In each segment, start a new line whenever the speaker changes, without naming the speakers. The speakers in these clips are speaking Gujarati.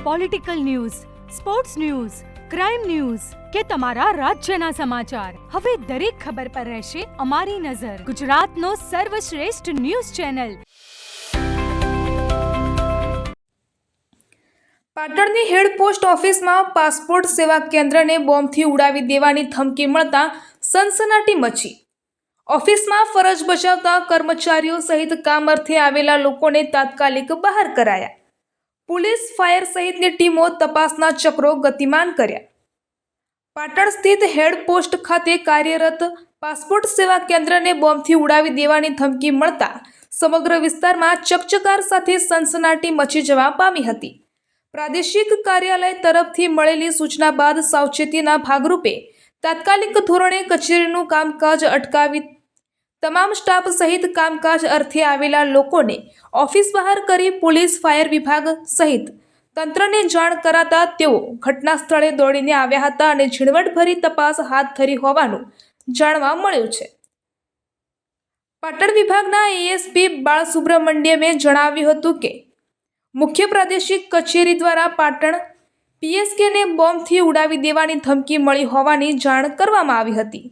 Political news, sports news, crime news કે તમારા રાજ્યના સમાચાર, હવે દરેક ખબર પર રહેશે અમારી નજર. ગુજરાતનો સર્વશ્રેષ્ઠ ન્યૂઝ ચેનલ.
પાટણની હેડ પોસ્ટ ઓફિસમાં પાસપોર્ટ સેવા કેન્દ્રને બોમ્બથી ઉડાવી દેવાની ધમકી મળતા સનસનાટી મચી. ઓફિસમાં ફરજ બજાવતા કર્મચારીઓ સહિત કામ અર્થે આવેલા લોકોને તાત્કાલિક બહાર કરાયા. પોલીસ, ફાયર સહિતની ટીમો તપાસના ચક્રો ગતિમાન કર્યા. પાટણ સ્થિત હેડ પોસ્ટ ખાતે કાર્યરત પાસપોર્ટ સેવા કેન્દ્રને બોમ્બથી ઉડાવી દેવાની ધમકી મળતા સમગ્ર વિસ્તારમાં ચકચકાર સાથે સનસનાટી મચી જવા પામી હતી. પ્રાદેશિક કાર્યાલય તરફથી મળેલી સૂચના બાદ સાવચેતીના ભાગરૂપે તાત્કાલિક ધોરણે કચેરીનું કામકાજ અટકાવી તમામ સ્ટાફ સહિત કામકાજ અર્થે આવેલા લોકોને ઓફિસ બહાર કરી પોલીસ, ફાયર વિભાગ સહિત તંત્રને જાણ કરાતા તેઓ ઘટના સ્થળે દોડીને આવ્યા હતા અને ઝીણવટભરી તપાસ હાથ ધરી હોવાનું જાણવા મળ્યું છે. પાટણ વિભાગના એએસપી બાલસુબ્રમણ્યમે જણાવ્યું હતું કે મુખ્ય પ્રાદેશિક કચેરી દ્વારા પાટણ પીએસકેને બોમ્બથી ઉડાવી દેવાની ધમકી મળી હોવાની જાણ કરવામાં આવી હતી.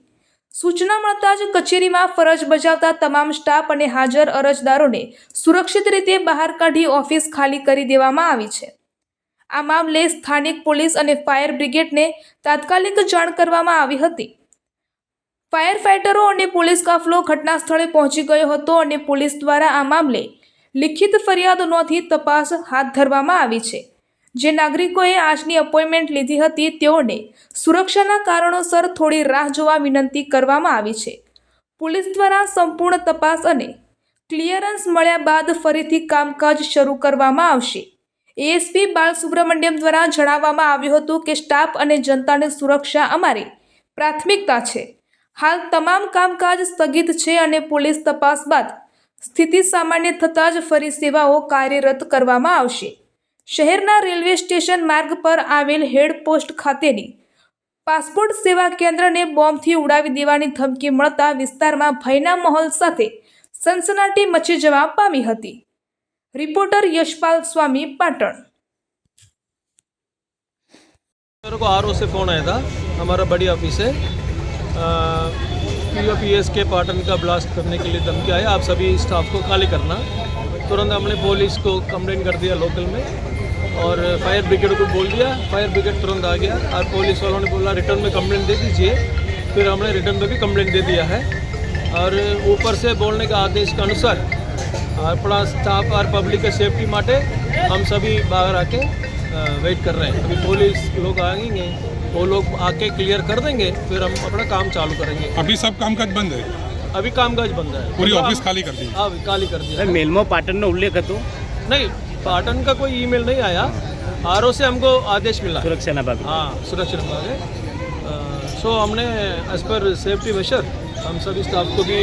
સૂચના મળતા જ કચેરીમાં ફરજ બજાવતા તમામ સ્ટાફ અને હાજર અરજદારોને સુરક્ષિત રીતે બહાર કાઢી ઓફિસ ખાલી કરી દેવામાં આવી છે. આ મામલે સ્થાનિક પોલીસ અને ફાયર બ્રિગેડને તાત્કાલિક જાણ કરવામાં આવી હતી. ફાયર ફાઇટરો અને પોલીસ કાફલો ઘટના સ્થળે પહોંચી ગયો હતો અને પોલીસ દ્વારા આ મામલે લિખિત ફરિયાદ નોંધી તપાસ હાથ ધરવામાં આવી છે. જે નાગરિકોએ આજની અપોઇન્ટમેન્ટ લીધી હતી તેઓને સુરક્ષાના કારણોસર થોડી રાહ જોવા વિનંતી કરવામાં આવી છે. પોલીસ દ્વારા સંપૂર્ણ તપાસ અને ક્લિયરન્સ મળ્યા બાદ ફરીથી કામકાજ શરૂ કરવામાં આવશે. એએસપી બાલસુબ્રમણ્યમ દ્વારા જણાવવામાં આવ્યું હતું કે સ્ટાફ અને જનતાની સુરક્ષા અમારી પ્રાથમિકતા છે. હાલ તમામ કામકાજ સ્થગિત છે અને પોલીસ તપાસ બાદ સ્થિતિ સામાન્ય થતાં જ ફરી સેવાઓ કાર્યરત કરવામાં આવશે. શહેરના રેલવે સ્ટેશન માર્ગ પર આવેલ હેડ પોસ્ટ ખાતેની પાસપોર્ટ સેવા કેન્દ્રને બોમ્બથી ઉડાવી દેવાની ધમકી મળતા વિસ્તારમાં ભયના માહોલ સાથે સનસનાટી મચી જવા પામી હતી. રિપોર્ટર યશપાલ સ્વામી, પાટણ.
मेरे को आरओ से फ़ोन आया था. हमारा बड़ी ऑफिस है, पीओपीएस के पाटन का ब्लास्ट करने के लिए धमकी आया, आप सभी स्टाफ को खाली करना. तुरंत हमने पुलिस को कंप्लेंट कर दिया लोकल में और फायर ब्रिगेड को बोल दिया. फायर ब्रिगेड तुरंत आ गया और पुलिस वालों ने बोला रिटर्न में कंप्लेंट दे दीजिए. फिर हमने रिटर्न में भी कंप्लेंट दे दिया है और ऊपर से बोलने का आदेश के अनुसार अपना स्टाफ और पब्लिक के सेफ्टी माटे हम सभी बाहर आके वेट कर रहे हैं. अभी पुलिस लोग आएंगे, वो लोग आके क्लियर कर देंगे, फिर हम अपना काम चालू करेंगे.
अभी सब कामकाज बंद है,
अभी कामकाज बंद है,
पूरी ऑफिस खाली कर दी.
हाँ, खाली कर दिया.
मेल में पाटन ने उल्लेख હતો
नहीं, पाटन का कोई ईमेल नहीं आया. आरओ से हमको आदेश मिला
सुरक्षा विभाग.
हाँ, सुरक्षा विभाग है. सो हमने एज पर सेफ्टी मेजर हम सभी स्टाफ को भी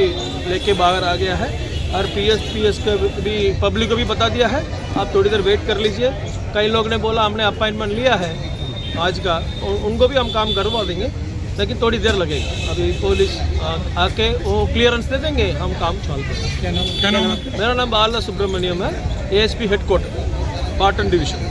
लेके बाहर आ गया है और पीएस का भी पब्लिक को भी बता दिया है. आप थोड़ी देर वेट कर लीजिए. कई लोग ने बोला हमने अपॉइंटमेंट लिया है आज का, उनको भी हम काम करवा देंगे, लेकिन थोड़ी देर लगेगी. अभी पुलिस आके वो क्लियरेंस दे देंगे, हम काम चालू करेंगे.
क्या नाम?
मेरा नाम बाला सुब्रमण्यम है, एएसपी हेडक्वार्टर पाटन डिवीजन.